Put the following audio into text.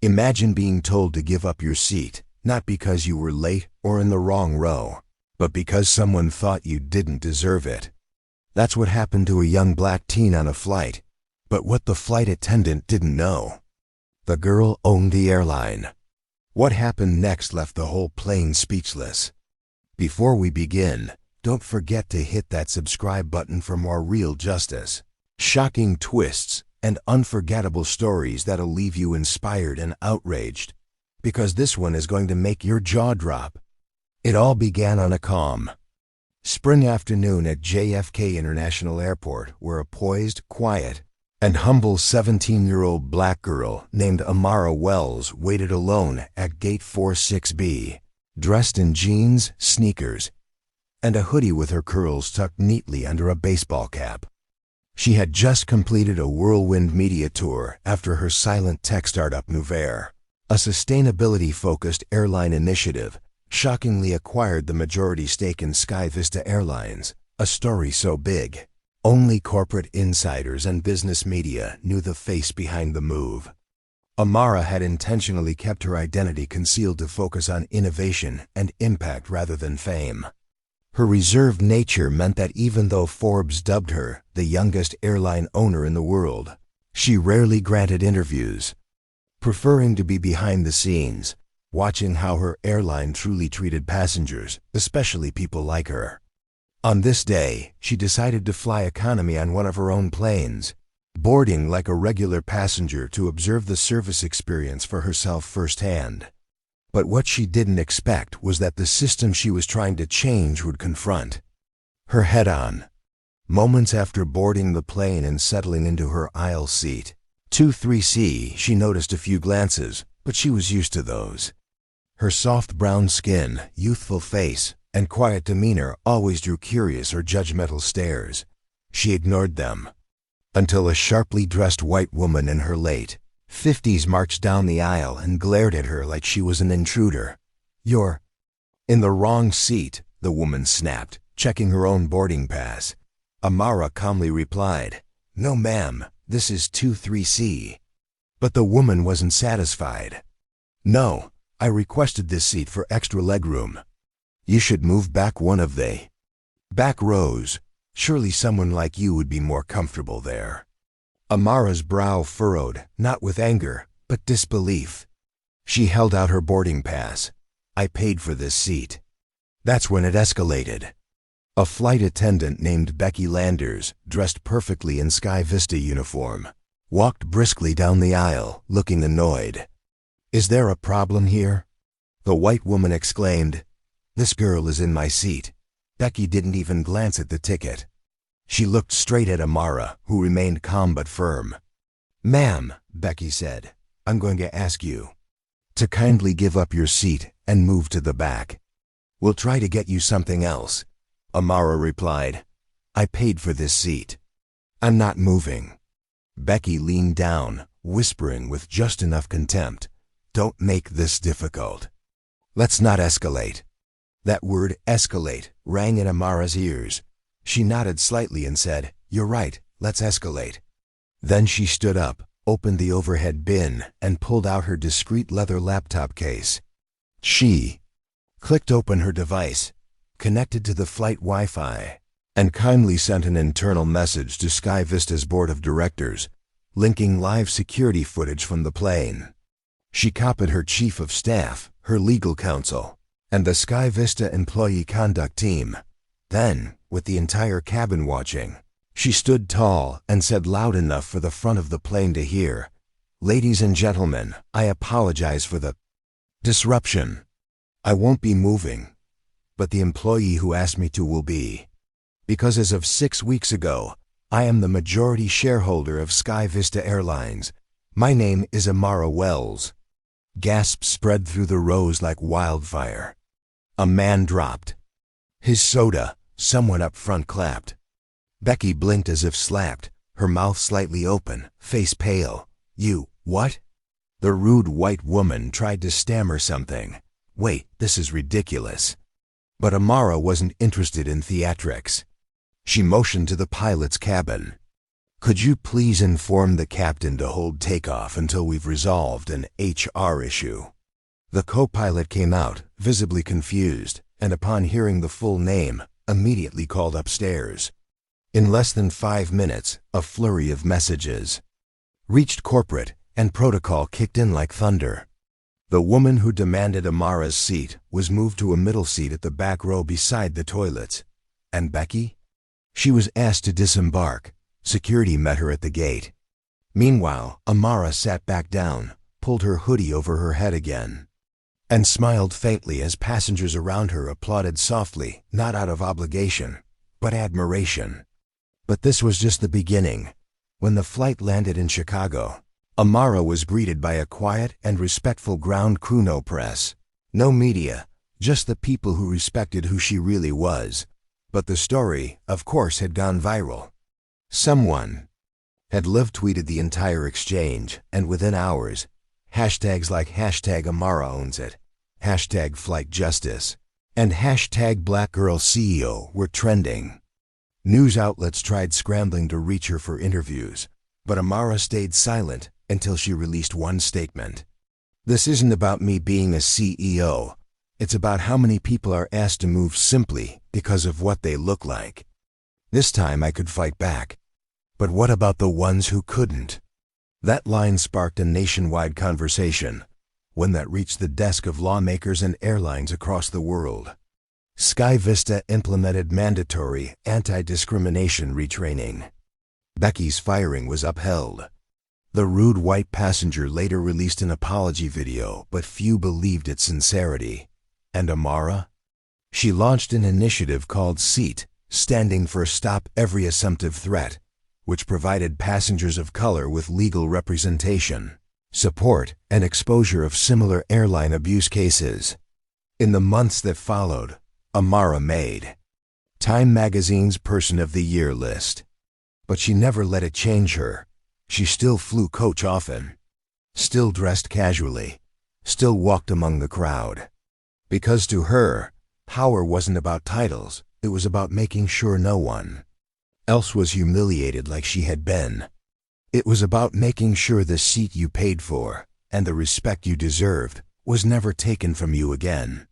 Imagine being told to give up your seat, not because you were late or in the wrong row, but because someone thought you didn't deserve it. That's what happened to a young black teen on a flight. But what the flight attendant didn't know: the girl owned the airline. What happened next left the whole plane speechless. Before we begin, don't forget to hit that subscribe button for more real justice, shocking twists, and unforgettable stories that'll leave you inspired and outraged, because this one is going to make your jaw drop. It all began on a calm spring afternoon at JFK International Airport, where a poised, quiet, and humble 17-year-old black girl named Amara Wells waited alone at Gate 46B, dressed in jeans, sneakers, and a hoodie with her curls tucked neatly under a baseball cap. She had just completed a whirlwind media tour after her silent tech startup Nouvere, a sustainability-focused airline initiative, shockingly acquired the majority stake in Sky Vista Airlines, a story so big only corporate insiders and business media knew the face behind the move. Amara had intentionally kept her identity concealed to focus on innovation and impact rather than fame. Her reserved nature meant that even though Forbes dubbed her the youngest airline owner in the world, she rarely granted interviews, preferring to be behind the scenes, watching how her airline truly treated passengers, especially people like her. On this day, she decided to fly economy on one of her own planes, boarding like a regular passenger to observe the service experience for herself firsthand. But what she didn't expect was that the system she was trying to change would confront her head-on. Moments after boarding the plane and settling into her aisle seat, 23C, she noticed a few glances, but she was used to those. Her soft brown skin, youthful face, and quiet demeanor always drew curious or judgmental stares. She ignored them, until a sharply dressed white woman in her late 50s marched down the aisle and glared at her like she was an intruder. "You're in the wrong seat," the woman snapped, checking her own boarding pass. Amara calmly replied, "No ma'am, this is 23C. But the woman wasn't satisfied. "No, I requested this seat for extra legroom. You should move back one of the back rows. Surely someone like you would be more comfortable there." Amara's brow furrowed, not with anger, but disbelief. She held out her boarding pass. "I paid for this seat." That's when it escalated. A flight attendant named Becky Landers, dressed perfectly in Sky Vista uniform, walked briskly down the aisle, looking annoyed. "Is there a problem here?" the white woman exclaimed. "This girl is in my seat." Becky didn't even glance at the ticket. She looked straight at Amara, who remained calm but firm. "Ma'am," Becky said, "I'm going to ask you to kindly give up your seat and move to the back. We'll try to get you something else." Amara replied, "I paid for this seat. I'm not moving." Becky leaned down, whispering with just enough contempt, "Don't make this difficult. Let's not escalate." That word, escalate, rang in Amara's ears. She nodded slightly and said, "You're right, let's escalate." Then she stood up, opened the overhead bin, and pulled out her discreet leather laptop case. She clicked open her device, connected to the flight Wi-Fi, and kindly sent an internal message to Sky Vista's board of directors, linking live security footage from the plane. She copied her chief of staff, her legal counsel, and the Sky Vista employee conduct team. Then, with the entire cabin watching, she stood tall and said loud enough for the front of the plane to hear, "Ladies and gentlemen, I apologize for the disruption. I won't be moving, but the employee who asked me to will be. Because as of 6 weeks ago, I am the majority shareholder of Sky Vista Airlines. My name is Amara Wells." Gasps spread through the rows like wildfire. A man dropped his soda. Someone up front clapped. Becky blinked as if slapped, her mouth slightly open, face pale. "You, what?" The rude white woman tried to stammer something. "Wait, this is ridiculous." But Amara wasn't interested in theatrics. She motioned to the pilot's cabin. Could you please inform the captain to hold takeoff until we've resolved an HR issue? The co-pilot came out, visibly confused, and upon hearing the full name, immediately called upstairs. In less than 5 minutes, a flurry of messages reached corporate, and protocol kicked in like thunder. The woman who demanded Amara's seat was moved to a middle seat at the back row beside the toilets. And Becky? She was asked to disembark. Security met her at the gate. Meanwhile, Amara sat back down, pulled her hoodie over her head again, and smiled faintly as passengers around her applauded softly, not out of obligation, but admiration. But this was just the beginning. When the flight landed in Chicago, Amara was greeted by a quiet and respectful ground crew. No press, no media, just the people who respected who she really was. But the story, of course, had gone viral. Someone had live-tweeted the entire exchange, and within hours, hashtags like hashtag Amara owns it, hashtag flight justice, and hashtag Black Girl CEO were trending. News outlets tried scrambling to reach her for interviews, but Amara stayed silent until she released one statement. "This isn't about me being a CEO. It's about how many people are asked to move simply because of what they look like. This time I could fight back. But what about the ones who couldn't?" That line sparked a nationwide conversation, one that reached the desk of lawmakers and airlines across the world. Sky Vista implemented mandatory anti-discrimination retraining. Becky's firing was upheld. The rude white passenger later released an apology video, but few believed its sincerity. And Amara? She launched an initiative called SEAT, standing for Stop Every Assumptive Threat, which provided passengers of color with legal representation, support, and exposure of similar airline abuse cases. In the months that followed, Amara made Time magazine's Person of the Year list. But she never let it change her. She still flew coach often, still dressed casually, still walked among the crowd. Because to her, power wasn't about titles, it was about making sure no one else was humiliated like she had been. It was about making sure the seat you paid for, and the respect you deserved, was never taken from you again.